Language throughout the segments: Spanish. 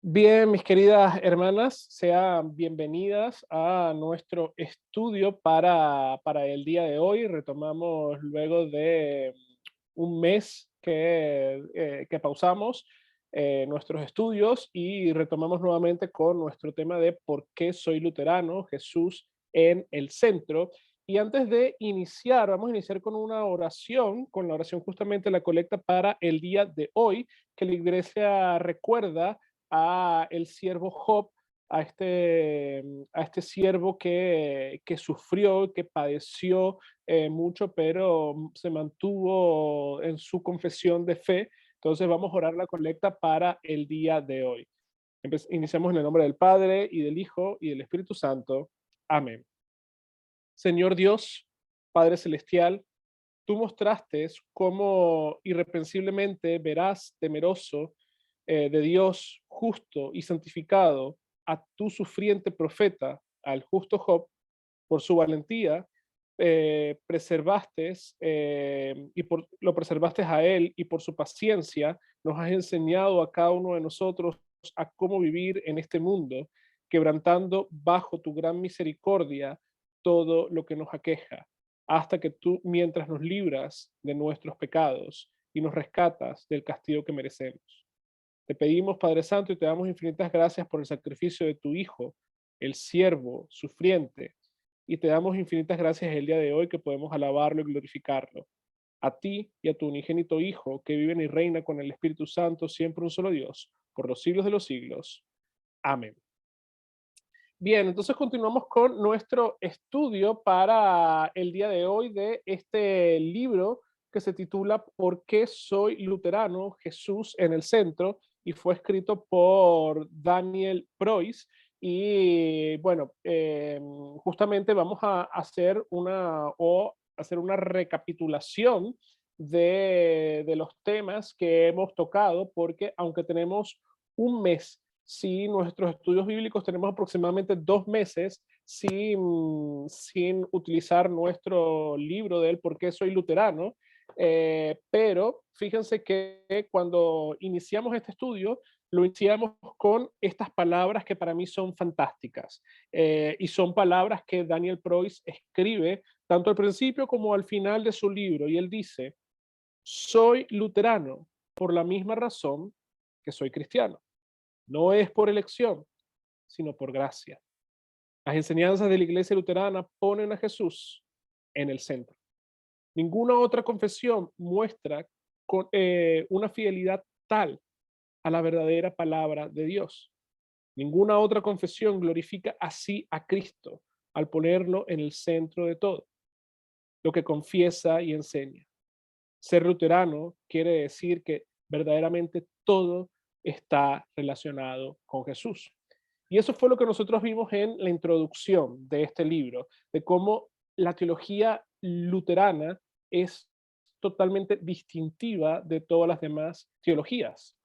Bien, mis queridas hermanas, sean bienvenidas a nuestro estudio para el día de hoy. Retomamos luego de un mes que pausamos nuestros estudios y retomamos nuevamente con nuestro tema de por qué soy luterano, Jesús en el centro. Y antes de iniciar, vamos a iniciar con una oración, con la oración justamente la colecta para el día de hoy, que la iglesia recuerda a el siervo Job, a este siervo que sufrió, que padeció mucho, pero se mantuvo en su confesión de fe. Entonces vamos a orar la colecta para el día de hoy. Iniciamos en el nombre del Padre y del Hijo y del Espíritu Santo. Amén. Señor Dios, Padre Celestial, tú mostraste cómo irreprensiblemente verás, temeroso de Dios, justo y santificado, a tu sufriente profeta, al justo Job, por su valentía, lo preservaste a él y por su paciencia nos has enseñado a cada uno de nosotros a cómo vivir en este mundo, quebrantando bajo tu gran misericordia todo lo que nos aqueja, hasta que tú, mientras nos libras de nuestros pecados y nos rescatas del castigo que merecemos. Te pedimos, Padre Santo, y te damos infinitas gracias por el sacrificio de tu Hijo, el siervo sufriente, y te damos infinitas gracias el día de hoy que podemos alabarlo y glorificarlo. A ti y a tu unigénito Hijo, que vive y reina con el Espíritu Santo, siempre un solo Dios, por los siglos de los siglos. Amén. Bien, entonces continuamos con nuestro estudio para el día de hoy de este libro que se titula ¿Por qué soy luterano? Jesús en el centro, y fue escrito por Daniel Preuss. Y bueno, justamente vamos a hacer una recapitulación de los temas que hemos tocado, porque aunque tenemos un mes, si nuestros estudios bíblicos tenemos aproximadamente 2 meses sin utilizar nuestro libro del por qué soy luterano, pero fíjense que cuando iniciamos este estudio, lo iniciamos con estas palabras que para mí son fantásticas, y son palabras que Daniel Preuss escribe tanto al principio como al final de su libro, y él dice, soy luterano por la misma razón que soy cristiano. No es por elección, sino por gracia. Las enseñanzas de la iglesia luterana ponen a Jesús en el centro. Ninguna otra confesión muestra una fidelidad tal a la verdadera palabra de Dios. Ninguna otra confesión glorifica así a Cristo al ponerlo en el centro de todo, lo que confiesa y enseña. Ser luterano quiere decir que verdaderamente todo está relacionado con Jesús. Y eso fue lo que nosotros vimos en la introducción de este libro, de cómo la teología luterana es totalmente distintiva de todas las demás teologías,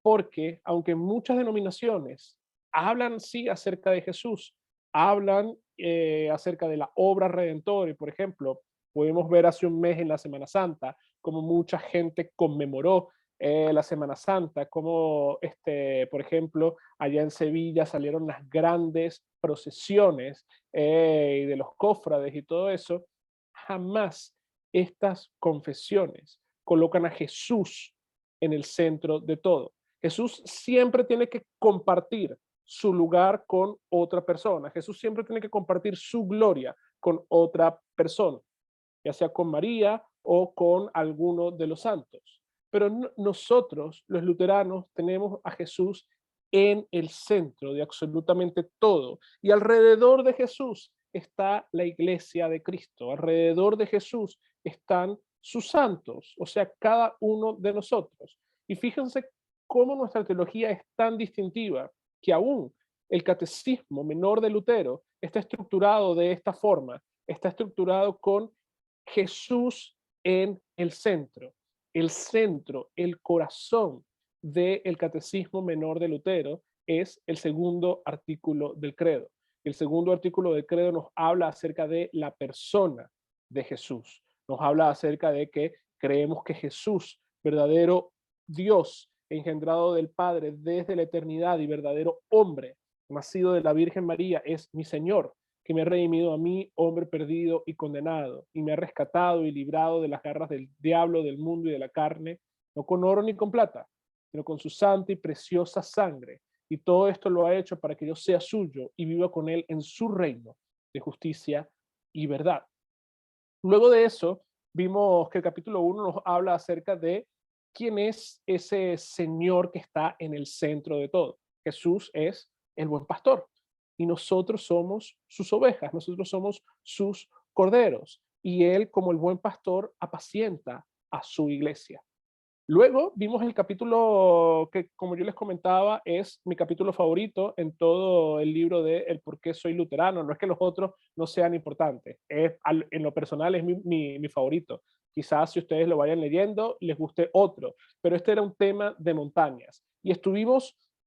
porque aunque muchas denominaciones hablan sí acerca de Jesús, hablan acerca de la obra redentora, y por ejemplo, podemos ver hace un mes en la Semana Santa como mucha gente conmemoró la Semana Santa, como por ejemplo, allá en Sevilla salieron las grandes procesiones y de los cofrades y todo eso. Jamás estas confesiones colocan a Jesús en el centro de todo. Jesús siempre tiene que compartir su lugar con otra persona. Jesús siempre tiene que compartir su gloria con otra persona, ya sea con María o con alguno de los santos. Pero nosotros, los luteranos, tenemos a Jesús en el centro de absolutamente todo. Y alrededor de Jesús está la iglesia de Cristo. Alrededor de Jesús están sus santos, o sea, cada uno de nosotros. Y fíjense cómo nuestra teología es tan distintiva que aún el catecismo menor de Lutero está estructurado de esta forma, está estructurado con Jesús en el centro, el corazón del catecismo menor de Lutero es el segundo artículo del credo. El segundo artículo del credo nos habla acerca de la persona de Jesús. Nos habla acerca de que creemos que Jesús, verdadero Dios engendrado del Padre desde la eternidad y verdadero hombre, nacido de la Virgen María, es mi Señor, que me ha redimido a mí, hombre perdido y condenado, y me ha rescatado y librado de las garras del diablo, del mundo y de la carne, no con oro ni con plata, sino con su santa y preciosa sangre. Y todo esto lo ha hecho para que yo sea suyo y viva con él en su reino de justicia y verdad. Luego de eso, vimos que el capítulo 1 nos habla acerca de quién es ese Señor que está en el centro de todo. Jesús es el buen pastor y nosotros somos sus ovejas, nosotros somos sus corderos y él como el buen pastor apacienta a su iglesia. Luego vimos el capítulo que, como yo les comentaba, es mi capítulo favorito en todo el libro de El por qué soy luterano. No es que los otros no sean importantes, en lo personal es mi favorito. Quizás si ustedes lo vayan leyendo, les guste otro, pero este era un tema de montañas. Y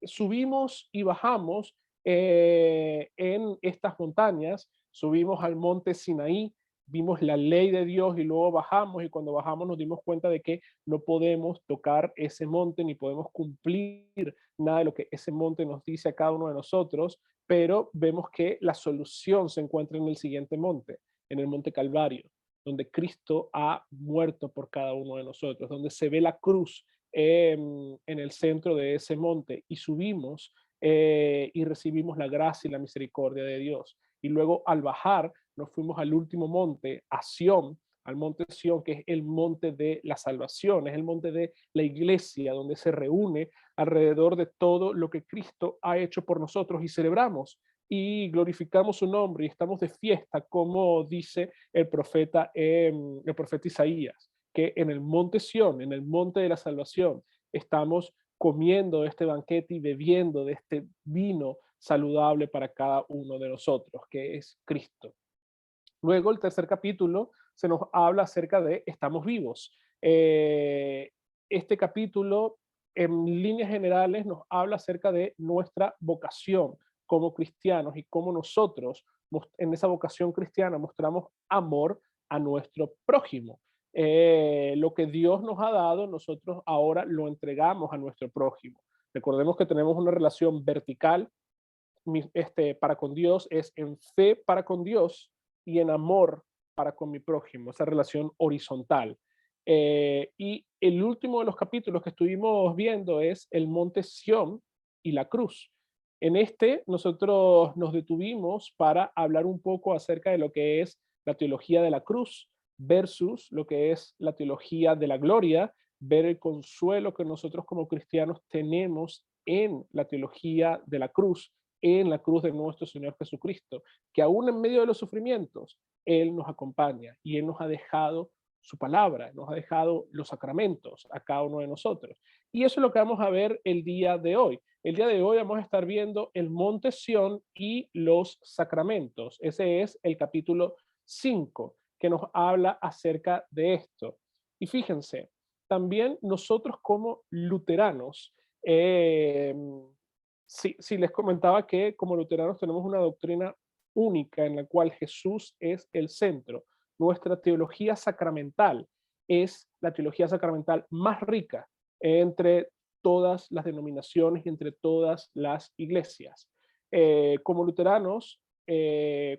subimos y bajamos en estas montañas, subimos al monte Sinaí, vimos la ley de Dios y luego bajamos y cuando bajamos nos dimos cuenta de que no podemos tocar ese monte ni podemos cumplir nada de lo que ese monte nos dice a cada uno de nosotros, pero vemos que la solución se encuentra en el siguiente monte, en el monte Calvario, donde Cristo ha muerto por cada uno de nosotros, donde se ve la cruz en el centro de ese monte y subimos y recibimos la gracia y la misericordia de Dios. Y luego al bajar nos fuimos al último monte, a Sión, al monte Sión, que es el monte de la salvación, es el monte de la iglesia, donde se reúne alrededor de todo lo que Cristo ha hecho por nosotros y celebramos y glorificamos su nombre y estamos de fiesta, como dice el profeta Isaías, que en el monte Sión, en el monte de la salvación, estamos comiendo este banquete y bebiendo de este vino saludable para cada uno de nosotros, que es Cristo. Luego, el tercer capítulo se nos habla acerca de estamos vivos. Este capítulo, en líneas generales, nos habla acerca de nuestra vocación como cristianos y cómo nosotros, en esa vocación cristiana, mostramos amor a nuestro prójimo. Lo que Dios nos ha dado, nosotros ahora lo entregamos a nuestro prójimo. Recordemos que tenemos una relación vertical para con Dios, es en fe para con Dios y en amor para con mi prójimo, esa relación horizontal. Y el último de los capítulos que estuvimos viendo es el monte Sión y la cruz. En este nosotros nos detuvimos para hablar un poco acerca de lo que es la teología de la cruz versus lo que es la teología de la gloria, ver el consuelo que nosotros como cristianos tenemos en la teología de la cruz, en la cruz de nuestro Señor Jesucristo, que aún en medio de los sufrimientos, Él nos acompaña y Él nos ha dejado su palabra, nos ha dejado los sacramentos a cada uno de nosotros. Y eso es lo que vamos a ver el día de hoy. El día de hoy vamos a estar viendo el monte Sión y los sacramentos. Ese es el capítulo 5 que nos habla acerca de esto. Y fíjense, también nosotros como luteranos, sí, les comentaba que como luteranos tenemos una doctrina única en la cual Jesús es el centro. Nuestra teología sacramental es la teología sacramental más rica entre todas las denominaciones y entre todas las iglesias. Como luteranos,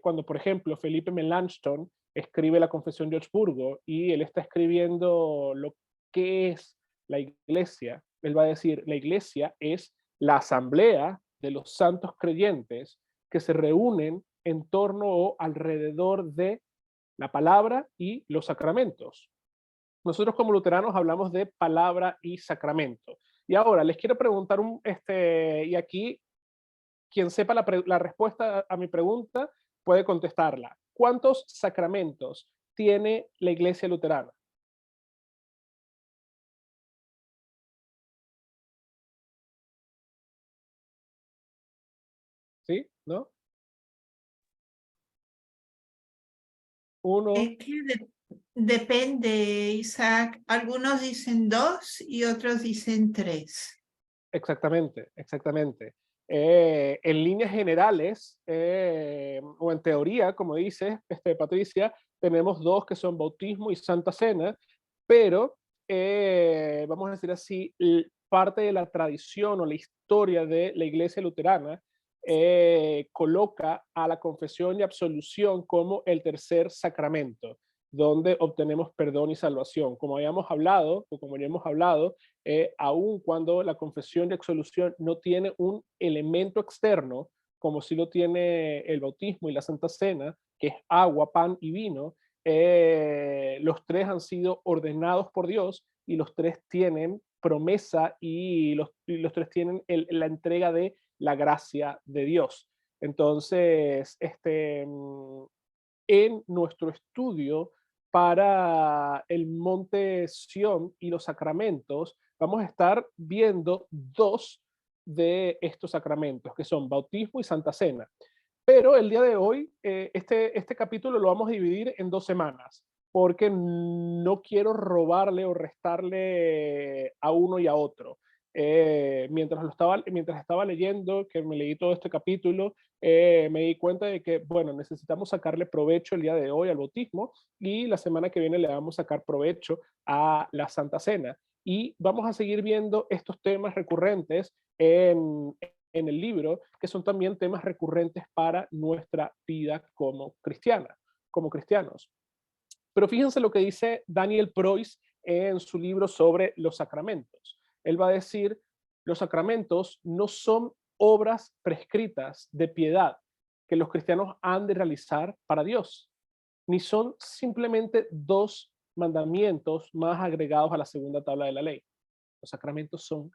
cuando por ejemplo Felipe Melanchthon escribe la Confesión de Augsburgo y él está escribiendo lo que es la iglesia, él va a decir, la iglesia es la asamblea de los santos creyentes que se reúnen en torno o alrededor de la palabra y los sacramentos. Nosotros como luteranos hablamos de palabra y sacramento. Y ahora les quiero preguntar, y aquí quien sepa la respuesta a mi pregunta puede contestarla. ¿Cuántos sacramentos tiene la iglesia luterana? ¿Sí? ¿No? Uno. Es que depende, Isaac. Algunos dicen dos y otros dicen tres. Exactamente, exactamente. En líneas generales, o en teoría, como dice Patricia, tenemos dos que son bautismo y Santa Cena, pero vamos a decir así, parte de la tradición o la historia de la iglesia luterana coloca a la confesión y absolución como el tercer sacramento, donde obtenemos perdón y salvación. Como habíamos hablado, o como ya hemos hablado, aun cuando la confesión y absolución no tiene un elemento externo, como si lo tiene el bautismo y la Santa Cena, que es agua, pan y vino, los tres han sido ordenados por Dios y los tres tienen promesa y los tres tienen la entrega de la gracia de Dios. Entonces, en nuestro estudio para el Monte Sión y los sacramentos, vamos a estar viendo dos de estos sacramentos, que son bautismo y Santa Cena. Pero el día de hoy, este capítulo lo vamos a dividir en 2 semanas, porque no quiero robarle o restarle a uno y a otro. Mientras estaba leyendo, que me leí todo este capítulo, me di cuenta de que, bueno, necesitamos sacarle provecho el día de hoy al bautismo y la semana que viene le vamos a sacar provecho a la Santa Cena. Y vamos a seguir viendo estos temas recurrentes en el libro, que son también temas recurrentes para nuestra vida como cristiana, como cristianos. Pero fíjense lo que dice Daniel Preuss en su libro sobre los sacramentos. Él va a decir, los sacramentos no son obras prescritas de piedad que los cristianos han de realizar para Dios, ni son simplemente dos mandamientos más agregados a la segunda tabla de la ley. Los sacramentos son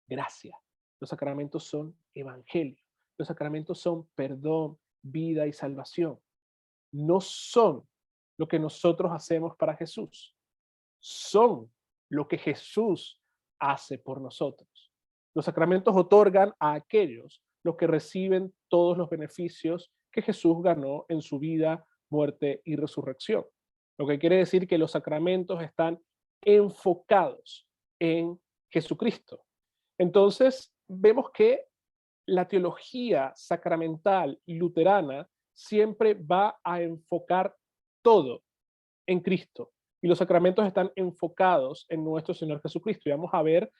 gracia. Los sacramentos son evangelio. Los sacramentos son perdón, vida y salvación. No son lo que nosotros hacemos para Jesús. Son lo que Jesús hace por nosotros. Los sacramentos otorgan a aquellos los que reciben todos los beneficios que Jesús ganó en su vida, muerte y resurrección. Lo que quiere decir que los sacramentos están enfocados en Jesucristo. Entonces, vemos que la teología sacramental luterana siempre va a enfocar todo en Cristo. Y los sacramentos están enfocados en nuestro Señor Jesucristo. Y vamos a ver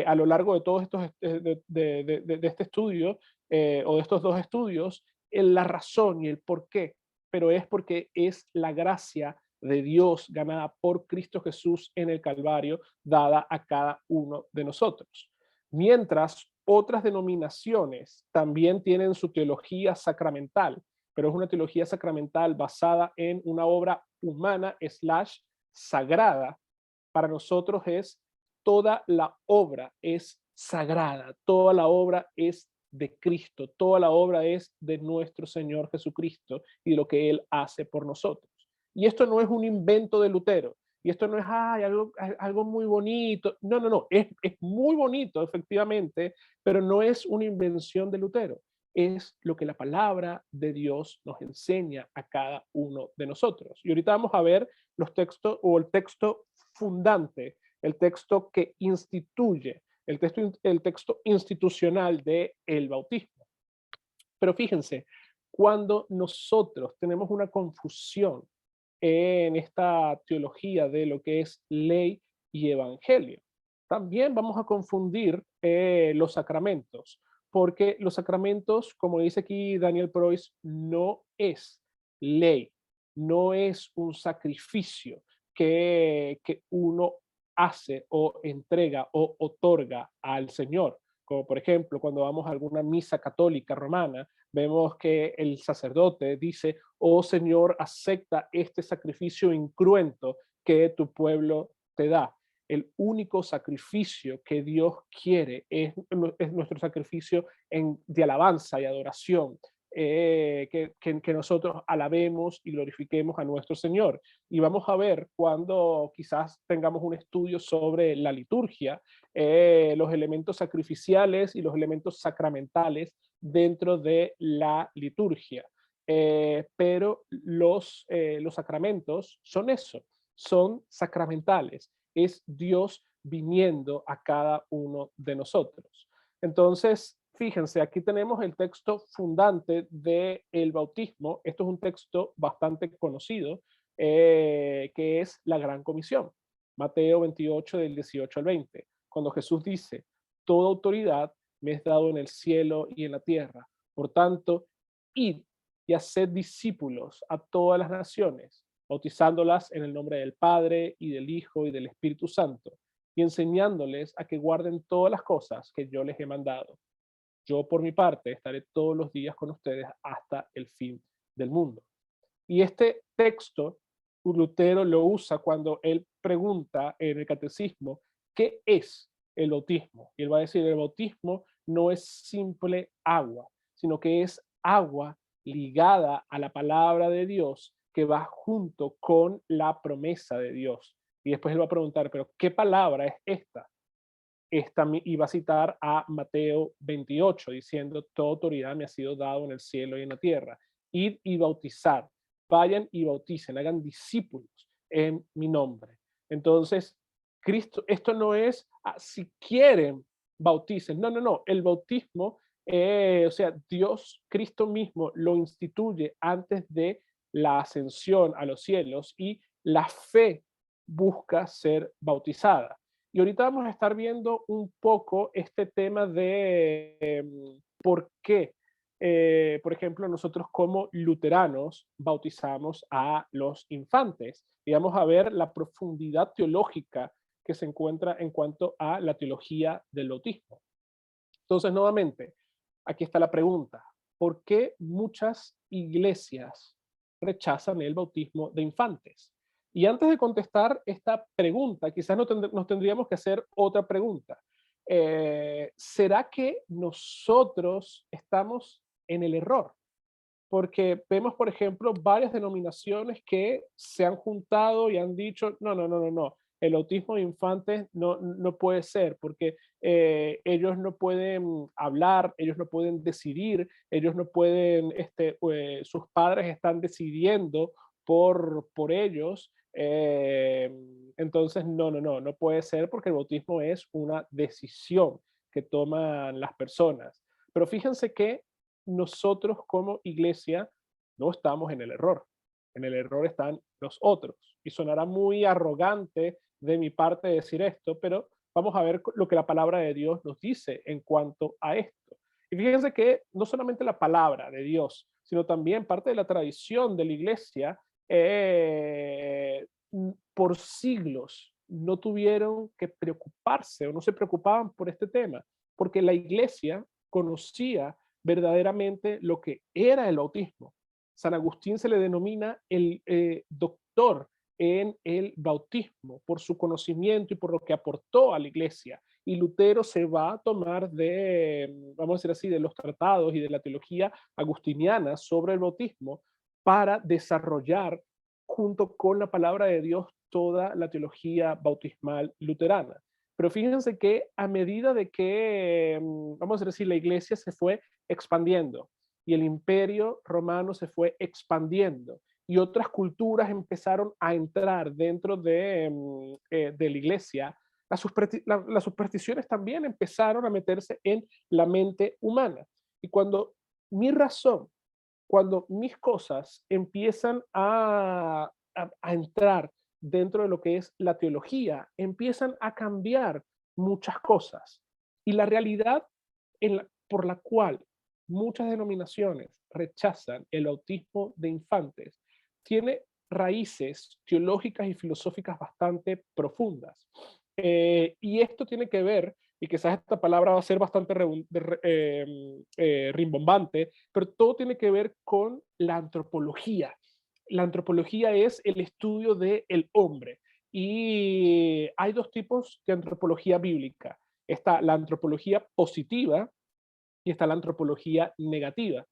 a lo largo de todos estos, de este estudio, o de estos dos estudios, la razón y el por qué. Pero es porque es la gracia de Dios ganada por Cristo Jesús en el Calvario, dada a cada uno de nosotros. Mientras otras denominaciones también tienen su teología sacramental, pero es una teología sacramental basada en una obra humana / sagrada. Para nosotros es toda la obra es sagrada, toda la obra es de Cristo, toda la obra es de nuestro Señor Jesucristo y de lo que Él hace por nosotros. Y esto no es un invento de Lutero, y esto no es algo muy bonito, no, es muy bonito efectivamente, pero no es una invención de Lutero, es lo que la palabra de Dios nos enseña a cada uno de nosotros. Y ahorita vamos a ver los textos o el texto fundante, el texto que instituye, el texto institucional del bautismo. Pero fíjense, cuando nosotros tenemos una confusión en esta teología de lo que es ley y evangelio, también vamos a confundir los sacramentos, porque los sacramentos, como dice aquí Daniel Preuss, no es ley, no es un sacrificio que uno hace o entrega o otorga al Señor. Como por ejemplo, cuando vamos a alguna misa católica romana, vemos que el sacerdote dice, oh Señor, acepta este sacrificio incruento que tu pueblo te da. El único sacrificio que Dios quiere es nuestro sacrificio de alabanza y adoración, que nosotros alabemos y glorifiquemos a nuestro Señor. Y vamos a ver cuando quizás tengamos un estudio sobre la liturgia, los elementos sacrificiales y los elementos sacramentales dentro de la liturgia. Pero los sacramentos son eso, son sacramentales, es Dios viniendo a cada uno de nosotros. Entonces, fíjense, aquí tenemos el texto fundante del bautismo. Esto es un texto bastante conocido, que es la Gran Comisión, Mateo 28 del 18 al 20, cuando Jesús dice, toda autoridad me es dado en el cielo y en la tierra. Por tanto, id y haced discípulos a todas las naciones, bautizándolas en el nombre del Padre y del Hijo y del Espíritu Santo, y enseñándoles a que guarden todas las cosas que yo les he mandado. Yo, por mi parte, estaré todos los días con ustedes hasta el fin del mundo. Y este texto, Lutero lo usa cuando él pregunta en el catecismo, ¿qué es el bautismo? Y él va a decir, el bautismo no es simple agua, sino que es agua ligada a la palabra de Dios que va junto con la promesa de Dios. Y después él va a preguntar, pero ¿qué palabra es esta? Y va a citar a Mateo 28, diciendo, toda autoridad me ha sido dado en el cielo y en la tierra. Id y bautizar, vayan y bauticen, hagan discípulos en mi nombre. Entonces, Cristo, esto no es, si quieren, bauticen. No, no, no. El bautismo, o sea, Dios, Cristo mismo lo instituye antes de la ascensión a los cielos y la fe busca ser bautizada. Y ahorita vamos a estar viendo un poco este tema de por qué, por ejemplo, nosotros como luteranos bautizamos a los infantes. Y vamos a ver la profundidad teológica que se encuentra en cuanto a la teología del bautismo. Entonces, nuevamente, aquí está la pregunta. ¿Por qué muchas iglesias rechazan el bautismo de infantes? Y antes de contestar esta pregunta, quizás nos tendríamos que hacer otra pregunta. ¿Será que nosotros estamos en el error? Porque vemos, por ejemplo, varias denominaciones que se han juntado y han dicho, no, no, no, no, no, el autismo de infantes no puede ser, porque ellos no pueden hablar, ellos no pueden decidir, ellos no pueden, sus padres están decidiendo por ellos. Entonces, no, no, no, no puede ser porque el bautismo es una decisión que toman las personas. Pero fíjense que nosotros como iglesia no estamos en el error. En el error están los otros. Y sonará muy arrogante de mi parte decir esto, pero vamos a ver lo que la palabra de Dios nos dice en cuanto a esto. Y fíjense que no solamente la palabra de Dios, sino también parte de la tradición de la iglesia, por siglos no tuvieron que preocuparse o no se preocupaban por este tema, porque la iglesia conocía verdaderamente lo que era el bautismo. San Agustín se le denomina el doctor en el bautismo por su conocimiento y por lo que aportó a la iglesia. Y Lutero se va a tomar de, vamos a decir así, de los tratados y de la teología agustiniana sobre el bautismo para desarrollar junto con la palabra de Dios toda la teología bautismal luterana. Pero fíjense que a medida de que, vamos a decir, la iglesia se fue expandiendo y el imperio romano se fue expandiendo y otras culturas empezaron a entrar dentro de la iglesia, las supersticiones también empezaron a meterse en la mente humana. Y cuando mi razón, cuando mis cosas empiezan a entrar dentro de lo que es la teología, empiezan a cambiar muchas cosas. Y la realidad por la cual muchas denominaciones rechazan el autismo de infantes tiene raíces teológicas y filosóficas bastante profundas. Y esto tiene que ver, y quizás esta palabra va a ser bastante rimbombante, pero todo tiene que ver con la antropología. La antropología es el estudio del hombre. Y hay dos tipos de antropología bíblica. Está la antropología positiva y está la antropología negativa.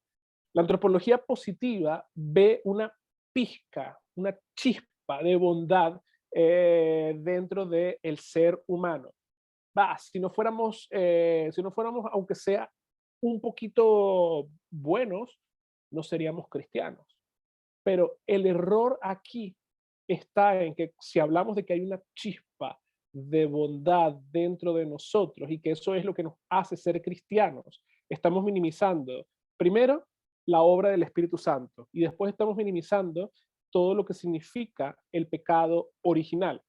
La antropología positiva ve una pizca, una chispa de bondad dentro del ser humano. Si no fuéramos, aunque sea un poquito buenos, no seríamos cristianos. Pero el error aquí está en que si hablamos de que hay una chispa de bondad dentro de nosotros y que eso es lo que nos hace ser cristianos, estamos minimizando, primero, la obra del Espíritu Santo y después estamos minimizando todo lo que significa el pecado original.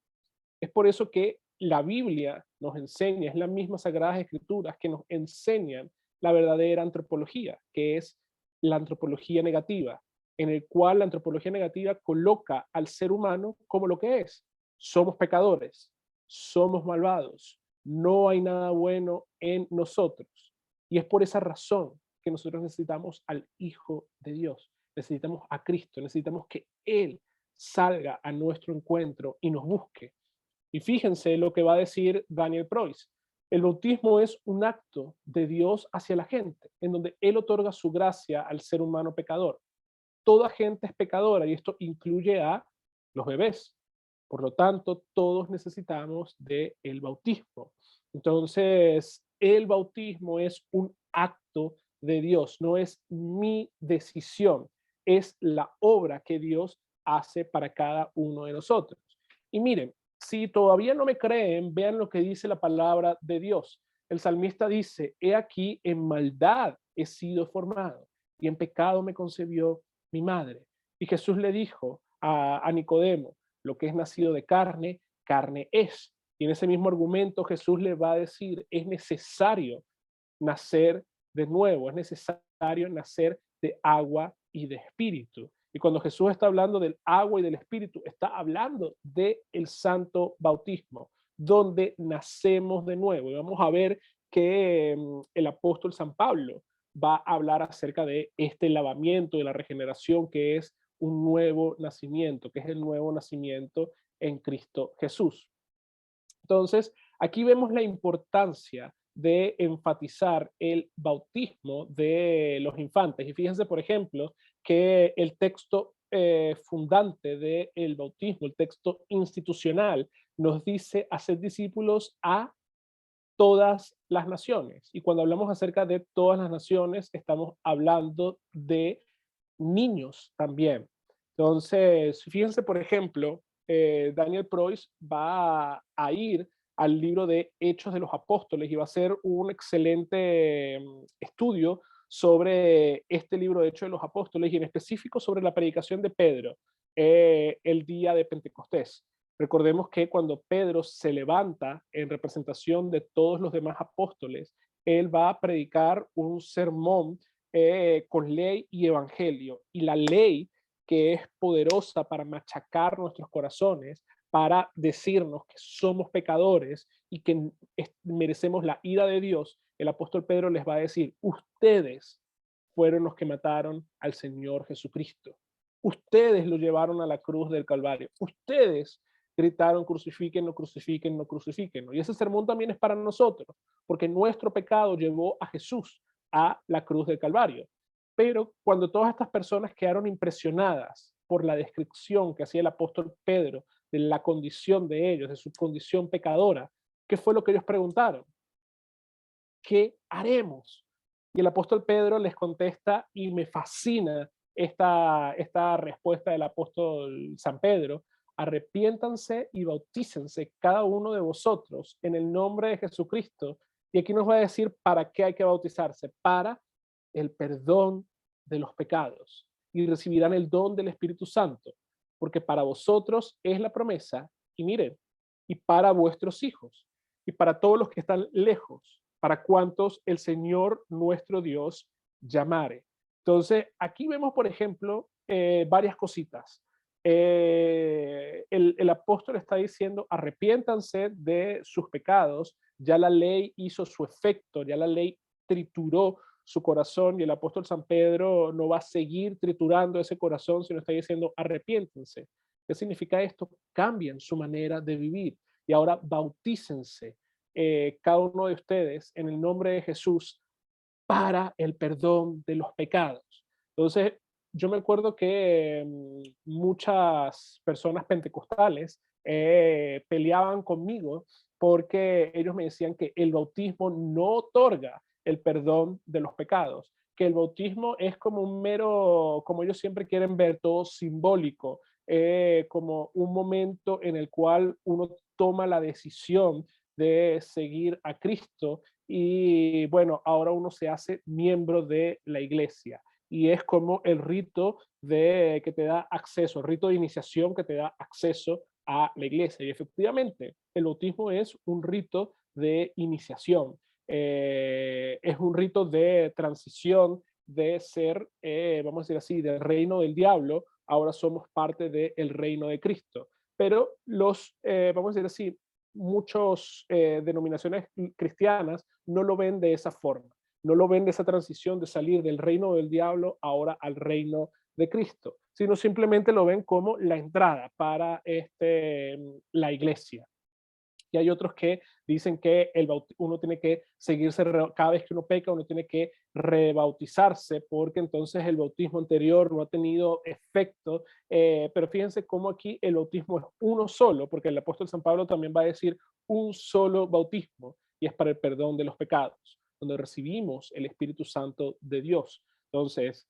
Es por eso que la Biblia nos enseña, es las mismas Sagradas Escrituras que nos enseñan la verdadera antropología, que es la antropología negativa, en el cual la antropología negativa coloca al ser humano como lo que es. Somos pecadores, somos malvados, no hay nada bueno en nosotros. Y es por esa razón que nosotros necesitamos al Hijo de Dios, necesitamos a Cristo, necesitamos que Él salga a nuestro encuentro y nos busque. Y fíjense lo que va a decir Daniel Preuss. El bautismo es un acto de Dios hacia la gente, en donde Él otorga su gracia al ser humano pecador. Toda gente es pecadora y esto incluye a los bebés. Por lo tanto, todos necesitamos del bautismo. Entonces, el bautismo es un acto de Dios, no es mi decisión, es la obra que Dios hace para cada uno de nosotros. Y miren, si todavía no me creen, vean lo que dice la palabra de Dios. El salmista dice, he aquí, en maldad he sido formado y en pecado me concebió mi madre. Y Jesús le dijo a Nicodemo, lo que es nacido de carne, carne es. Y en ese mismo argumento Jesús le va a decir, es necesario nacer de nuevo, es necesario nacer de agua y de espíritu. Y cuando Jesús está hablando del agua y del espíritu, está hablando del santo bautismo, donde nacemos de nuevo. Y vamos a ver que el apóstol San Pablo va a hablar acerca de este lavamiento, de la regeneración, que es un nuevo nacimiento, que es el nuevo nacimiento en Cristo Jesús. Entonces, aquí vemos la importancia de enfatizar el bautismo de los infantes. Y fíjense, por ejemplo, que el texto fundante del bautismo, el texto institucional, nos dice hacer discípulos a todas las naciones. Y cuando hablamos acerca de todas las naciones, estamos hablando de niños también. Entonces, fíjense, por ejemplo, Daniel Preuss va a ir al libro de Hechos de los Apóstoles y va a hacer un excelente estudio sobre este libro de Hechos de los Apóstoles y en específico sobre la predicación de Pedro el día de Pentecostés. Recordemos que cuando Pedro se levanta en representación de todos los demás apóstoles, él va a predicar un sermón con ley y evangelio. Y la ley, que es poderosa para machacar nuestros corazones, para decirnos que somos pecadores y que merecemos la ira de Dios, el apóstol Pedro les va a decir, ustedes fueron los que mataron al Señor Jesucristo. Ustedes lo llevaron a la cruz del Calvario. Ustedes gritaron, crucifíquenlo, crucifíquenlo, crucifíquenlo. Y ese sermón también es para nosotros, porque nuestro pecado llevó a Jesús a la cruz del Calvario. Pero cuando todas estas personas quedaron impresionadas por la descripción que hacía el apóstol Pedro de la condición de ellos, de su condición pecadora, ¿qué fue lo que ellos preguntaron? ¿Qué haremos? Y el apóstol Pedro les contesta, y me fascina esta respuesta del apóstol San Pedro, arrepiéntanse y bautícense cada uno de vosotros en el nombre de Jesucristo. Y aquí nos va a decir para qué hay que bautizarse, para el perdón de los pecados y recibirán el don del Espíritu Santo, porque para vosotros es la promesa, y miren, y para vuestros hijos, y para todos los que están lejos, para cuantos el Señor nuestro Dios llamare. Entonces, aquí vemos, por ejemplo, varias cositas. El apóstol está diciendo, arrepiéntanse de sus pecados, ya la ley hizo su efecto, ya la ley trituró su corazón y el apóstol San Pedro no va a seguir triturando ese corazón, sino está diciendo, arrepiéntense. ¿Qué significa esto? Cambien su manera de vivir y ahora bautícense cada uno de ustedes en el nombre de Jesús para el perdón de los pecados. Entonces, yo me acuerdo que muchas personas pentecostales peleaban conmigo porque ellos me decían que el bautismo no otorga el perdón de los pecados, que el bautismo es como un mero, como ellos siempre quieren ver, todo simbólico, como un momento en el cual uno toma la decisión de seguir a Cristo y bueno, ahora uno se hace miembro de la iglesia y es como el rito de que te da acceso, el rito de iniciación que te da acceso a la iglesia. Y efectivamente, el bautismo es un rito de iniciación, es un rito de transición de ser, vamos a decir así, del reino del diablo, ahora somos parte del reino de Cristo. Pero vamos a decir así, muchas denominaciones cristianas no lo ven de esa forma, no lo ven de esa transición de salir del reino del diablo ahora al reino de Cristo, sino simplemente lo ven como la entrada para la iglesia. Y hay otros que dicen que uno tiene que seguirse, cada vez que uno peca, uno tiene que rebautizarse, porque entonces el bautismo anterior no ha tenido efecto. Pero fíjense cómo aquí el bautismo es uno solo, porque el apóstol San Pablo también va a decir un solo bautismo, y es para el perdón de los pecados, donde recibimos el Espíritu Santo de Dios. Entonces,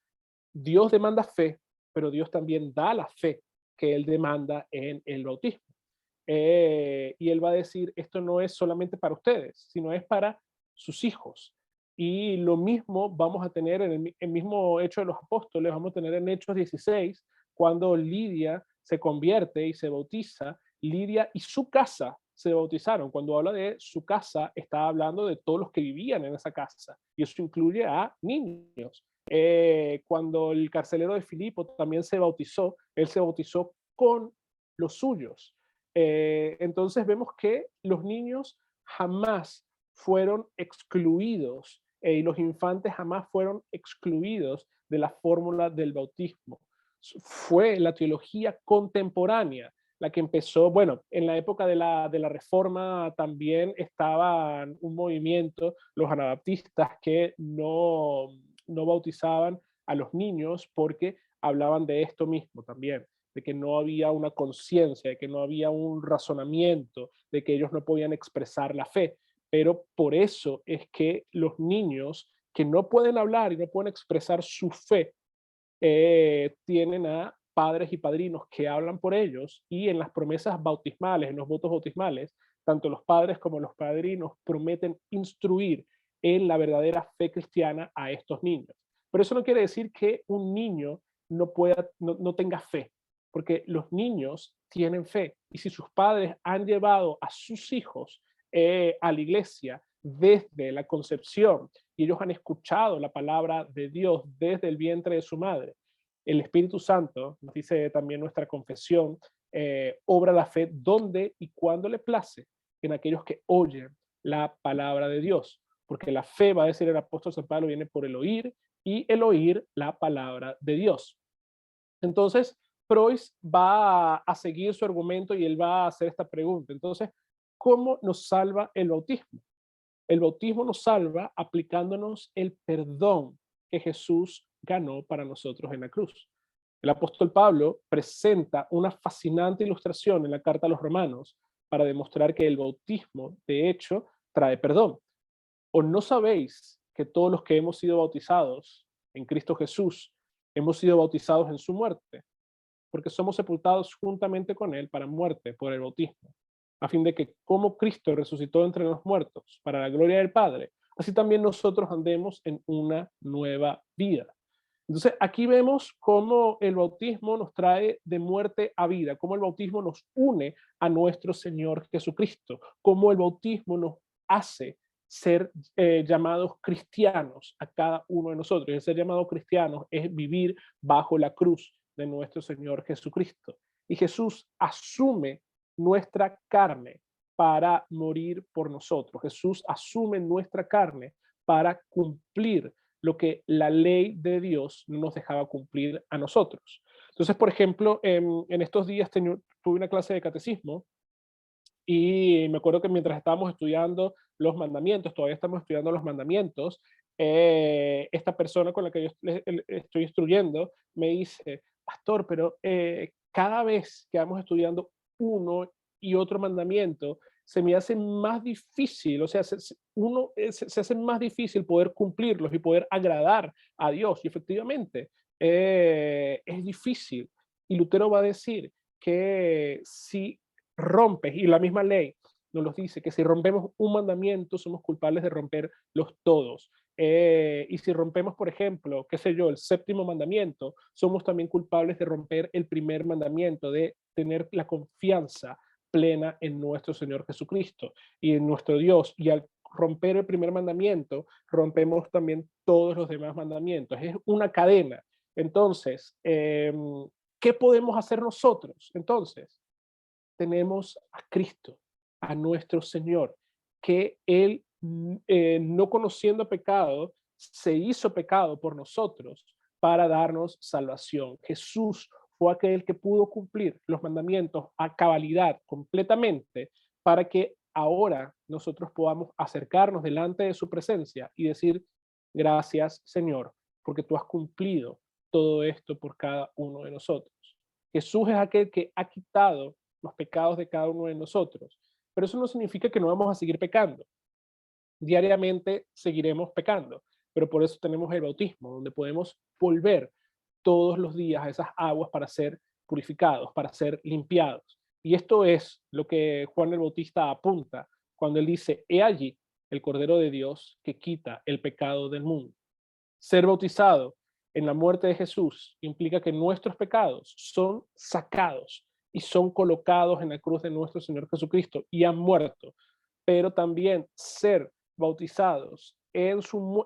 Dios demanda fe, pero Dios también da la fe que Él demanda en el bautismo. Y Él va a decir, esto no es solamente para ustedes, sino es para sus hijos. Y lo mismo vamos a tener en el mismo Hecho de los Apóstoles, vamos a tener en Hechos 16, cuando Lidia se convierte y se bautiza. Lidia y su casa se bautizaron. Cuando habla de su casa, está hablando de todos los que vivían en esa casa. Y eso incluye a niños. Cuando el carcelero de Filipo también se bautizó, él se bautizó con los suyos. Entonces vemos que los niños jamás fueron excluidos y los infantes jamás fueron excluidos de la fórmula del bautismo. Fue la teología contemporánea la que empezó, bueno, en la época de la Reforma también estaba un movimiento, los anabaptistas, que no bautizaban a los niños porque hablaban de esto mismo también, de que no había una conciencia, de que no había un razonamiento, de que ellos no podían expresar la fe. Pero por eso es que los niños que no pueden hablar y no pueden expresar su fe, tienen a padres y padrinos que hablan por ellos, y en las promesas bautismales, en los votos bautismales, tanto los padres como los padrinos prometen instruir en la verdadera fe cristiana a estos niños. Pero eso no quiere decir que un niño no tenga fe, porque los niños tienen fe, y si sus padres han llevado a sus hijos a la iglesia desde la concepción, y ellos han escuchado la palabra de Dios desde el vientre de su madre, el Espíritu Santo, nos dice también nuestra confesión, obra la fe donde y cuando le place en aquellos que oyen la palabra de Dios. Porque la fe, va a decir el apóstol San Pablo, viene por el oír, y el oír la palabra de Dios. Entonces, Preuss va a seguir su argumento y él va a hacer esta pregunta. Entonces, ¿cómo nos salva el bautismo? El bautismo nos salva aplicándonos el perdón que Jesús ganó para nosotros en la cruz. El apóstol Pablo presenta una fascinante ilustración en la carta a los Romanos para demostrar que el bautismo, de hecho, trae perdón. ¿O no sabéis que todos los que hemos sido bautizados en Cristo Jesús hemos sido bautizados en su muerte? Porque somos sepultados juntamente con Él para muerte por el bautismo, a fin de que como Cristo resucitó entre los muertos para la gloria del Padre, así también nosotros andemos en una nueva vida. Entonces aquí vemos cómo el bautismo nos trae de muerte a vida, cómo el bautismo nos une a nuestro Señor Jesucristo, cómo el bautismo nos hace ser llamados cristianos a cada uno de nosotros. Y el ser llamados cristianos es vivir bajo la cruz de nuestro Señor Jesucristo. Y Jesús asume nuestra carne para morir por nosotros. Jesús asume nuestra carne para cumplir lo que la ley de Dios no nos dejaba cumplir a nosotros. Entonces, por ejemplo, en estos días tuve una clase de catecismo, y me acuerdo que mientras estábamos estudiando los mandamientos, todavía estamos estudiando los mandamientos, esta persona con la que yo estoy instruyendo me dice, pastor, pero cada vez que vamos estudiando uno y otro mandamiento, se me hace más difícil, o sea, se hace más difícil poder cumplirlos y poder agradar a Dios. Y efectivamente, es difícil. Y Lutero va a decir que si rompes, y la misma ley nos los dice, que si rompemos un mandamiento, somos culpables de romper los todos. Y si rompemos, por ejemplo, qué sé yo, el séptimo mandamiento, somos también culpables de romper el primer mandamiento, de tener la confianza plena en nuestro Señor Jesucristo y en nuestro Dios. Y al romper el primer mandamiento, rompemos también todos los demás mandamientos. Es una cadena. Entonces, ¿qué podemos hacer nosotros? Entonces, tenemos a Cristo, a nuestro Señor, que Él, no conociendo pecado, se hizo pecado por nosotros para darnos salvación. Jesús fue aquel que pudo cumplir los mandamientos a cabalidad, completamente, para que ahora nosotros podamos acercarnos delante de su presencia y decir, gracias Señor, porque tú has cumplido todo esto por cada uno de nosotros. Jesús es aquel que ha quitado los pecados de cada uno de nosotros, pero eso no significa que no vamos a seguir pecando. Diariamente seguiremos pecando, pero por eso tenemos el bautismo, donde podemos volver todos los días a esas aguas para ser purificados, para ser limpiados. Y esto es lo que Juan el Bautista apunta cuando él dice, he allí el Cordero de Dios que quita el pecado del mundo. Ser bautizado en la muerte de Jesús implica que nuestros pecados son sacados y son colocados en la cruz de nuestro Señor Jesucristo y han muerto. Pero también ser bautizados en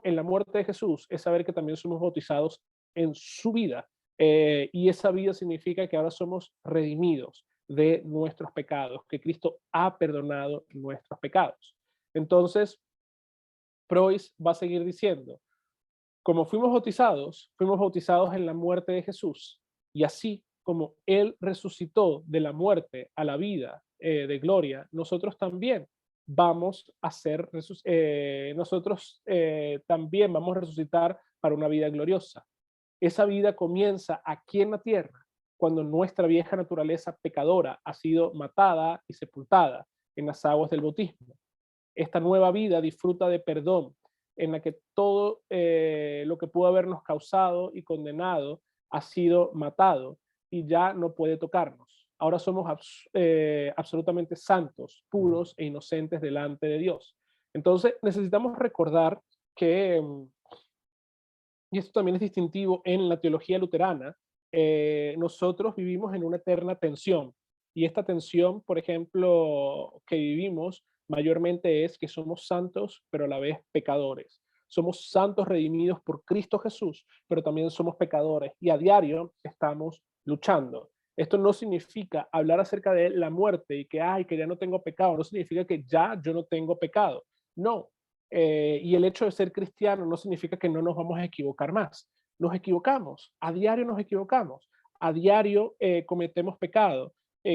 la muerte de Jesús es saber que también somos bautizados en su vida. Y esa vida significa que ahora somos redimidos de nuestros pecados, que Cristo ha perdonado nuestros pecados. Entonces, Preuss va a seguir diciendo, como fuimos bautizados en la muerte de Jesús, y así como Él resucitó de la muerte a la vida de gloria, nosotros también vamos a ser, también vamos a resucitar para una vida gloriosa. Esa vida comienza aquí en la tierra, cuando nuestra vieja naturaleza pecadora ha sido matada y sepultada en las aguas del bautismo. Esta nueva vida disfruta de perdón, en la que todo lo que pudo habernos causado y condenado ha sido matado y ya no puede tocarnos. Ahora somos absolutamente santos, puros e inocentes delante de Dios. Entonces necesitamos recordar que, y esto también es distintivo en la teología luterana, nosotros vivimos en una eterna tensión. Y esta tensión, por ejemplo, que vivimos mayormente es que somos santos, pero a la vez pecadores. Somos santos redimidos por Cristo Jesús, pero también somos pecadores y a diario estamos luchando. Esto no significa hablar acerca de la muerte y que, ay, que ya no tengo pecado. No significa que ya yo no tengo pecado. No. Y el hecho de ser cristiano no significa que no nos vamos a equivocar más. Nos equivocamos. A diario nos equivocamos. A diario cometemos pecado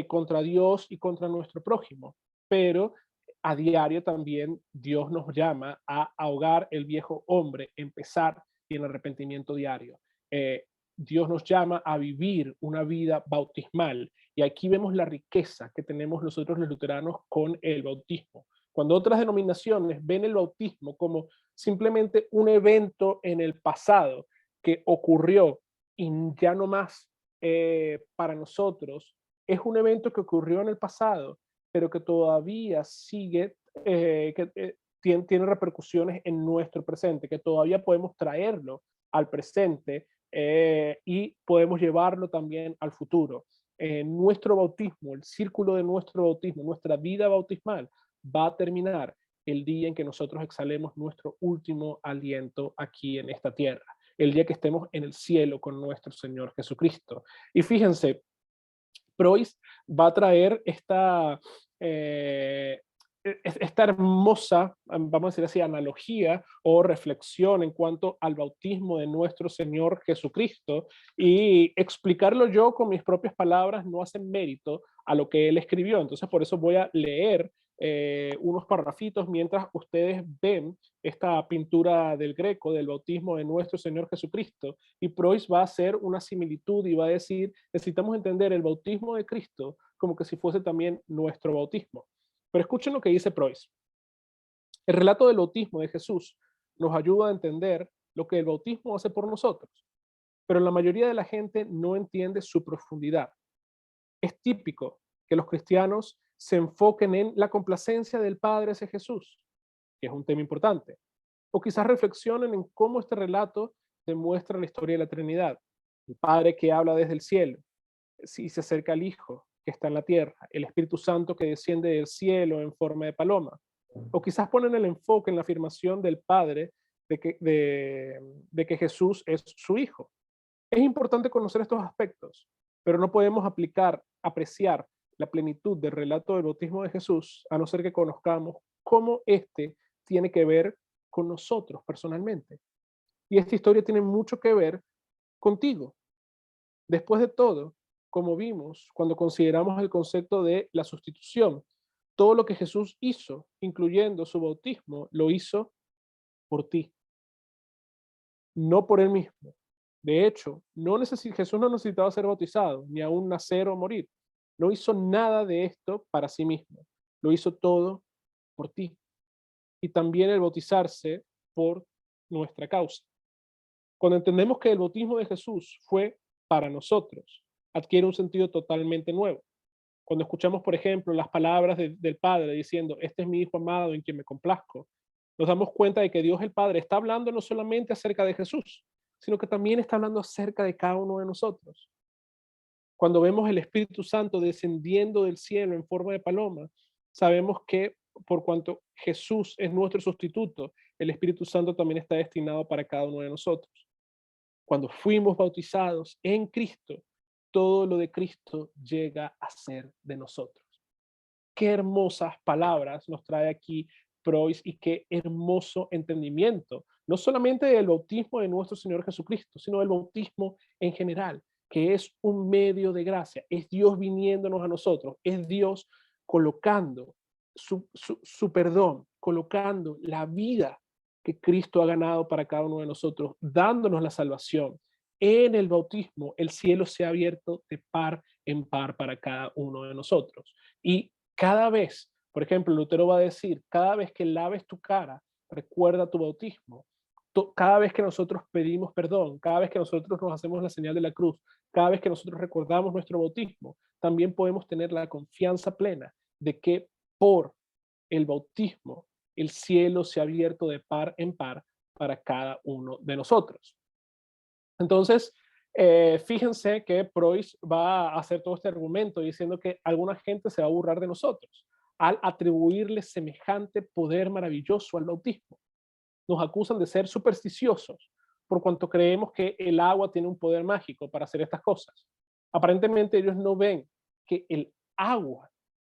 contra Dios y contra nuestro prójimo. Pero a diario también Dios nos llama a ahogar el viejo hombre, empezar en arrepentimiento diario. Dios nos llama a vivir una vida bautismal. Y aquí vemos la riqueza que tenemos nosotros los luteranos con el bautismo. Cuando otras denominaciones ven el bautismo como simplemente un evento en el pasado que ocurrió y ya no más para nosotros, es un evento que ocurrió en el pasado, pero que todavía sigue, tiene repercusiones en nuestro presente, que todavía podemos traerlo al presente y podemos llevarlo también al futuro. Nuestro bautismo, el círculo de nuestro bautismo, nuestra vida bautismal, va a terminar el día en que nosotros exhalemos nuestro último aliento aquí en esta tierra, el día que estemos en el cielo con nuestro Señor Jesucristo. Y fíjense, Preuss va a traer esta hermosa, vamos a decir así, analogía o reflexión en cuanto al bautismo de nuestro Señor Jesucristo, y explicarlo yo con mis propias palabras no hace mérito a lo que él escribió. Entonces por eso voy a leer unos parrafitos mientras ustedes ven esta pintura del Greco, del bautismo de nuestro Señor Jesucristo, y Preuss va a hacer una similitud y va a decir, necesitamos entender el bautismo de Cristo como que si fuese también nuestro bautismo. Pero escuchen lo que dice Preuss. El relato del bautismo de Jesús nos ayuda a entender lo que el bautismo hace por nosotros, pero la mayoría de la gente no entiende su profundidad. Es típico que los cristianos se enfoquen en la complacencia del Padre hacia Jesús, que es un tema importante, o quizás reflexionen en cómo este relato demuestra la historia de la Trinidad. El Padre que habla desde el cielo, si se acerca al Hijo, que está en la tierra, el Espíritu Santo que desciende del cielo en forma de paloma. O quizás ponen el enfoque en la afirmación del Padre de que Jesús es su Hijo. Es importante conocer estos aspectos, pero no podemos apreciar la plenitud del relato del bautismo de Jesús a no ser que conozcamos cómo éste tiene que ver con nosotros personalmente. Y esta historia tiene mucho que ver contigo. Después de todo, como vimos cuando consideramos el concepto de la sustitución, todo lo que Jesús hizo, incluyendo su bautismo, lo hizo por ti, no por él mismo. De hecho, Jesús no necesitaba ser bautizado, ni aún nacer o morir. No hizo nada de esto para sí mismo. Lo hizo todo por ti. Y también el bautizarse por nuestra causa. Cuando entendemos que el bautismo de Jesús fue para nosotros, adquiere un sentido totalmente nuevo. Cuando escuchamos, por ejemplo, las palabras del Padre diciendo, este es mi Hijo amado en quien me complazco, nos damos cuenta de que Dios el Padre está hablando no solamente acerca de Jesús, sino que también está hablando acerca de cada uno de nosotros. Cuando vemos el Espíritu Santo descendiendo del cielo en forma de paloma, sabemos que por cuanto Jesús es nuestro sustituto, el Espíritu Santo también está destinado para cada uno de nosotros. Cuando fuimos bautizados en Cristo, todo lo de Cristo llega a ser de nosotros. Qué hermosas palabras nos trae aquí Preuss y qué hermoso entendimiento, no solamente del bautismo de nuestro Señor Jesucristo, sino del bautismo en general, que es un medio de gracia, es Dios viniéndonos a nosotros, es Dios colocando su perdón, colocando la vida que Cristo ha ganado para cada uno de nosotros, dándonos la salvación. En el bautismo, el cielo se ha abierto de par en par para cada uno de nosotros. Y cada vez, por ejemplo, Lutero va a decir, cada vez que laves tu cara, recuerda tu bautismo. Cada vez que nosotros pedimos perdón, cada vez que nosotros nos hacemos la señal de la cruz, cada vez que nosotros recordamos nuestro bautismo, también podemos tener la confianza plena de que por el bautismo el cielo se ha abierto de par en par para cada uno de nosotros. Entonces, fíjense que Preuss va a hacer todo este argumento diciendo que alguna gente se va a burlar de nosotros al atribuirle semejante poder maravilloso al bautismo. Nos acusan de ser supersticiosos por cuanto creemos que el agua tiene un poder mágico para hacer estas cosas. Aparentemente ellos no ven que el agua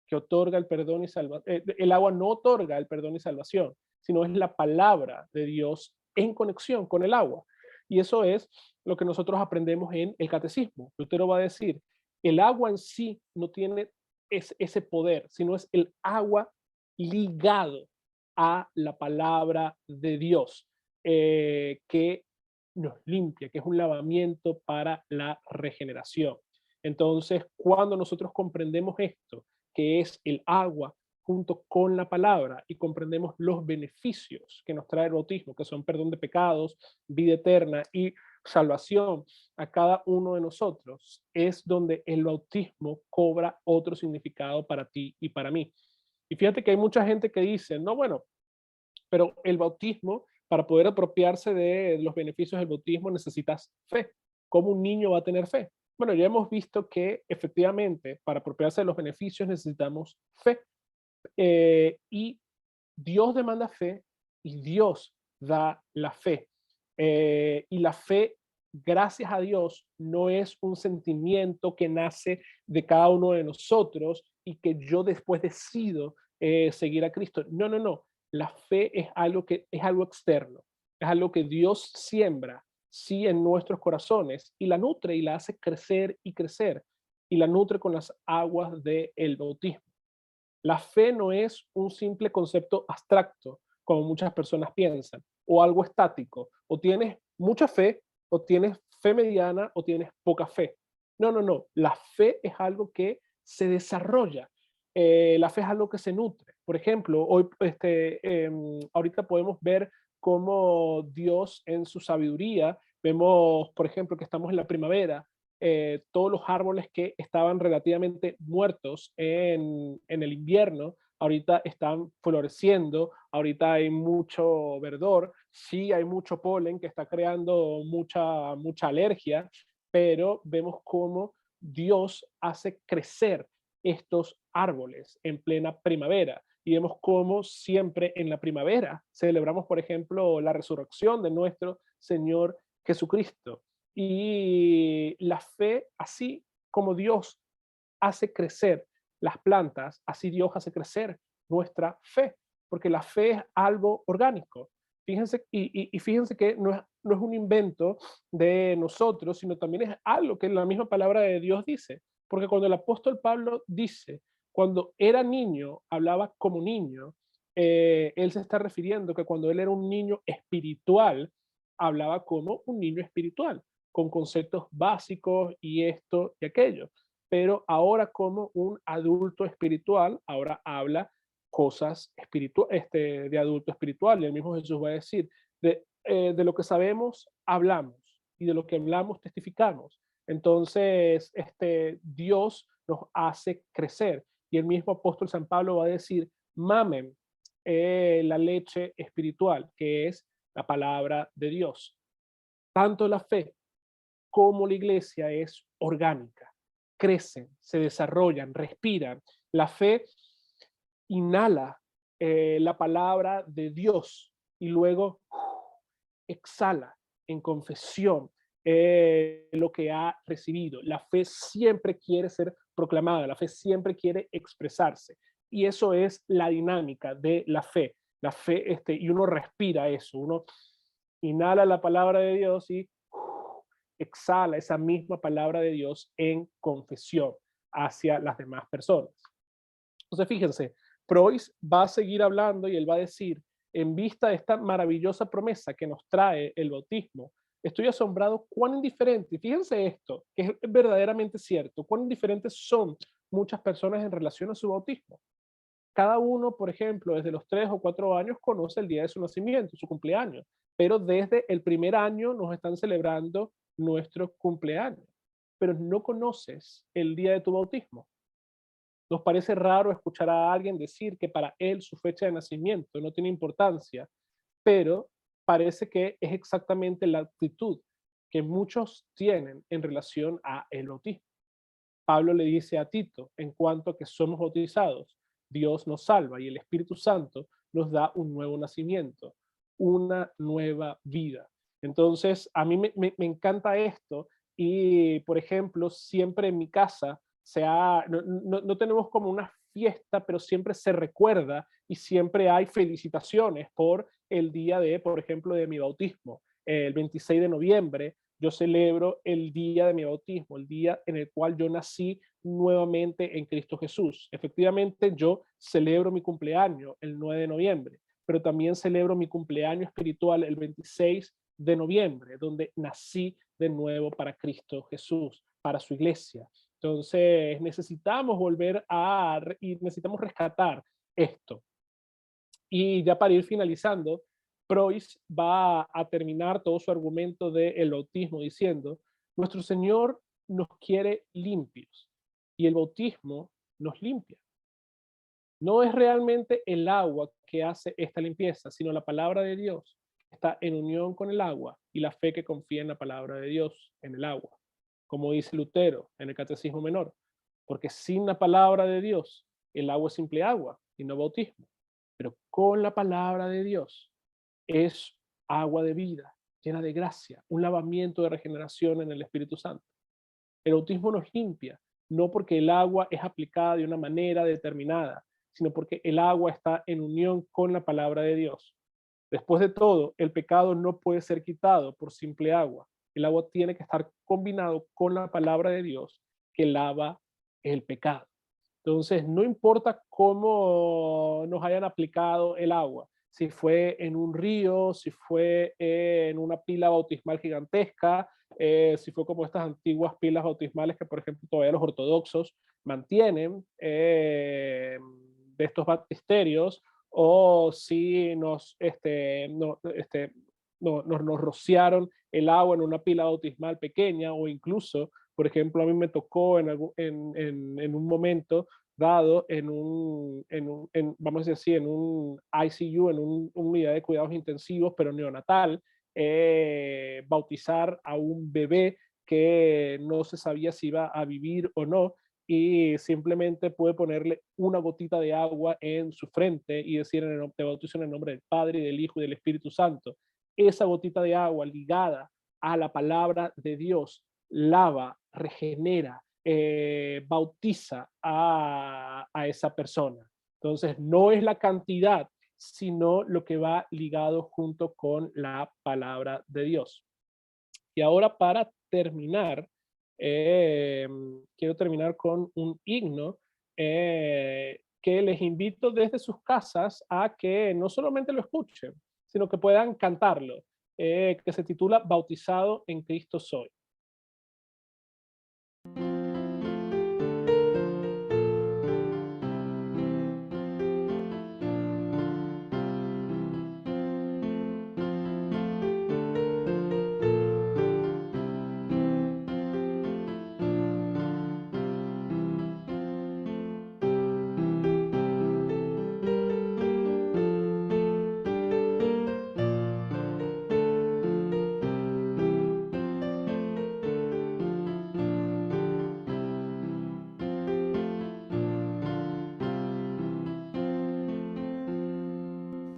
que otorga el perdón y salvación, el agua no otorga el perdón y salvación, sino es la palabra de Dios en conexión con el agua. Y eso es lo que nosotros aprendemos en el catecismo. Lutero va a decir, el agua en sí no tiene ese poder, sino es el agua ligado a la palabra de Dios, que nos limpia, que es un lavamiento para la regeneración. Entonces, cuando nosotros comprendemos esto, que es el agua junto con la palabra y comprendemos los beneficios que nos trae el bautismo, que son perdón de pecados, vida eterna y salvación a cada uno de nosotros, es donde el bautismo cobra otro significado para ti y para mí. Y fíjate que hay mucha gente que dice, no, bueno, pero el bautismo, para poder apropiarse de los beneficios del bautismo, necesitas fe. ¿Cómo un niño va a tener fe? Bueno, ya hemos visto que efectivamente para apropiarse de los beneficios necesitamos fe. Y Dios demanda fe y Dios da la fe. Y la fe, gracias a Dios, no es un sentimiento que nace de cada uno de nosotros y que yo después decido seguir a Cristo. No, no, no. La fe es algo que es algo externo, es algo que Dios siembra, sí, en nuestros corazones y la nutre y la hace crecer y crecer y la nutre con las aguas del bautismo. La fe no es un simple concepto abstracto, como muchas personas piensan, o algo estático. O tienes mucha fe, o tienes fe mediana, o tienes poca fe. No, no, no. La fe es algo que se desarrolla. La fe es algo que se nutre. Por ejemplo, hoy, ahorita podemos ver cómo Dios en su sabiduría, vemos, por ejemplo, que estamos en la primavera, todos los árboles que estaban relativamente muertos en el invierno, ahorita están floreciendo, ahorita hay mucho verdor, sí hay mucho polen que está creando mucha alergia, pero vemos cómo Dios hace crecer estos árboles en plena primavera. Y vemos cómo siempre en la primavera celebramos, por ejemplo, la resurrección de nuestro Señor Jesucristo. Y la fe, así como Dios hace crecer las plantas, así Dios hace crecer nuestra fe, porque la fe es algo orgánico. Fíjense, y fíjense que no es un invento de nosotros, sino también es algo que la misma palabra de Dios dice. Porque cuando el apóstol Pablo dice, cuando era niño, hablaba como niño, él se está refiriendo que cuando él era un niño espiritual, hablaba como un niño espiritual, con conceptos básicos y esto y aquello. Pero ahora como un adulto espiritual, ahora habla cosas de adulto espiritual. Y el mismo Jesús va a decir, de lo que sabemos, hablamos, y de lo que hablamos, testificamos. Entonces, Dios nos hace crecer. Y el mismo apóstol San Pablo va a decir, mamen la leche espiritual, que es la palabra de Dios. Tanto la fe como la iglesia es orgánica. Crecen, se desarrollan, respiran. La fe inhala la palabra de Dios y luego exhala en confesión lo que ha recibido. La fe siempre quiere ser proclamada, la fe siempre quiere expresarse. Y eso es la dinámica de la fe. La fe, y uno respira eso, uno inhala la palabra de Dios y exhala esa misma palabra de Dios en confesión hacia las demás personas. Entonces, fíjense, Preuss va a seguir hablando y él va a decir, en vista de esta maravillosa promesa que nos trae el bautismo, estoy asombrado cuán indiferente, y fíjense esto, que es verdaderamente cierto, cuán indiferentes son muchas personas en relación a su bautismo. Cada uno, por ejemplo, desde los 3 o 4 años conoce el día de su nacimiento, su cumpleaños, pero desde el primer año nos están celebrando nuestro cumpleaños, pero no conoces el día de tu bautismo. Nos parece raro escuchar a alguien decir que para él su fecha de nacimiento no tiene importancia, pero parece que es exactamente la actitud que muchos tienen en relación a el bautismo. Pablo le dice a Tito, en cuanto a que somos bautizados, Dios nos salva y el Espíritu Santo nos da un nuevo nacimiento, una nueva vida. Entonces, a mí me encanta esto y, por ejemplo, siempre en mi casa no tenemos como una fiesta, pero siempre se recuerda y siempre hay felicitaciones por el día de, por ejemplo, de mi bautismo. El 26 de noviembre yo celebro el día de mi bautismo, el día en el cual yo nací nuevamente en Cristo Jesús. Efectivamente, yo celebro mi cumpleaños el 9 de noviembre, pero también celebro mi cumpleaños espiritual el 26 de noviembre, donde nací de nuevo para Cristo Jesús, para su iglesia. Entonces, necesitamos rescatar esto. Y ya para ir finalizando, Preuss va a terminar todo su argumento del bautismo diciendo, nuestro Señor nos quiere limpios y el bautismo nos limpia. No es realmente el agua que hace esta limpieza, sino la palabra de Dios que está en unión con el agua y la fe que confía en la palabra de Dios en el agua. Como dice Lutero en el Catecismo Menor, porque sin la palabra de Dios, el agua es simple agua y no bautismo. Pero con la palabra de Dios es agua de vida, llena de gracia, un lavamiento de regeneración en el Espíritu Santo. El bautismo nos limpia, no porque el agua es aplicada de una manera determinada, sino porque el agua está en unión con la palabra de Dios. Después de todo, el pecado no puede ser quitado por simple agua. El agua tiene que estar combinado con la palabra de Dios que lava el pecado. Entonces, no importa cómo nos hayan aplicado el agua, si fue en un río, si fue en una pila bautismal gigantesca, si fue como estas antiguas pilas bautismales que, por ejemplo, todavía los ortodoxos mantienen de estos baptisterios, o si nos rociaron el agua en una pila bautismal pequeña, o incluso, por ejemplo, a mí me tocó en un momento dado vamos a decir así, en un ICU, en una unidad de cuidados intensivos, pero neonatal, bautizar a un bebé que no se sabía si iba a vivir o no, y simplemente puede ponerle una gotita de agua en su frente y decir, te bautizo en el nombre del Padre, y del Hijo y del Espíritu Santo. Esa gotita de agua ligada a la palabra de Dios lava, regenera, bautiza a esa persona. Entonces, no es la cantidad, sino lo que va ligado junto con la palabra de Dios. Y ahora, para terminar, quiero terminar con un himno que les invito desde sus casas a que no solamente lo escuchen, sino que puedan cantarlo, que se titula Bautizado en Cristo Soy.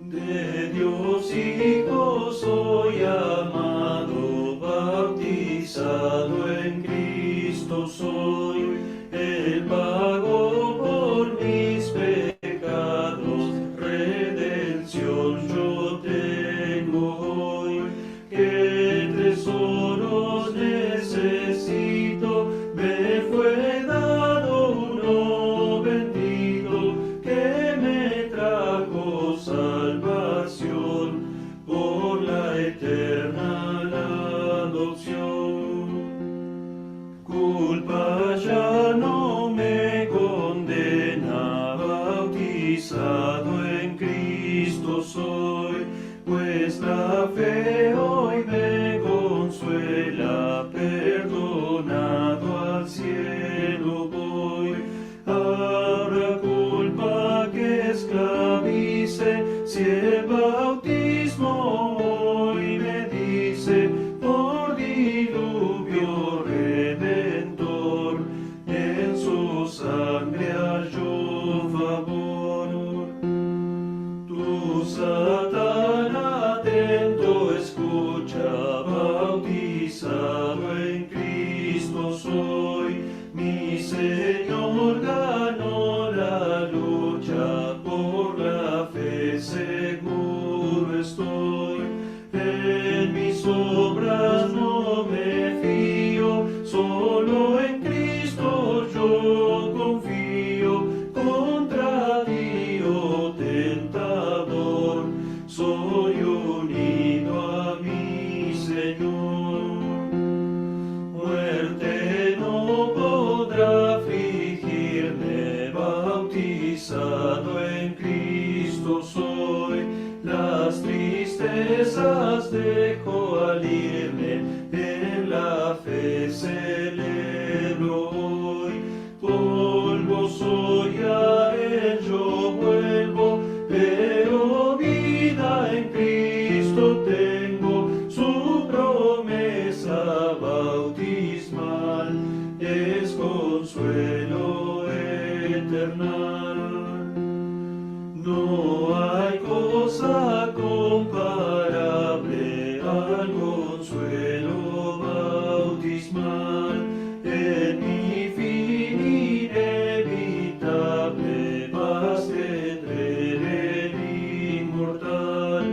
De Dios Hijo soy amado, bautizado en Cristo soy, Él pagó por mis pecados, redención yo tengo hoy, qué tesoros necesito, me fue dado uno bendito, que me trajo salvación por la eterna adopción. Culpa ya no me condena, bautizado en Cristo soy, pues la fe hoy me consuela, perdonado al cielo voy. Habrá culpa que esclavice, si el bautismo hoy me dice, por diluvio redentor, en su sangre halló favor. Tú, Satán, atento escucha, bautizado en Cristo soy, mi Señor ganó la lucha, por la fe seguro estoy. En mis obras no me fío, solo en Cristo yo confío, contra Dios tentador, soy unido a mi Señor. Muerte no podrá afligirme, bautizado en Cristo soy, las tristezas dejo al irme, en la fe celebro hoy. Polvo soy, a él yo vuelvo, pero vida en Cristo tengo, su promesa bautismal es consuelo eternal. No hay cosa comparable al consuelo bautismal, en mi fin inevitable más tendré el inmortal.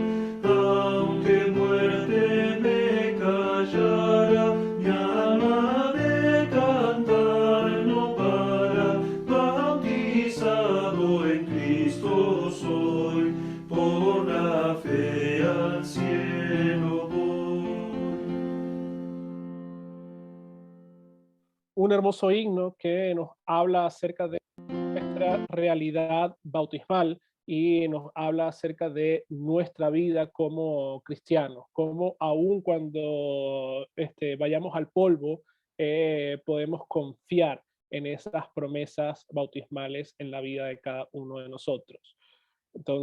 Aunque muerte me callara, mi alma de cantar no para, bautizado en Cristo soy, por la fe al cielo voy. Un hermoso himno que nos habla acerca de nuestra realidad bautismal y nos habla acerca de nuestra vida como cristianos, como aun cuando vayamos al polvo, podemos confiar en esas promesas bautismales en la vida de cada uno de nosotros. Entonces,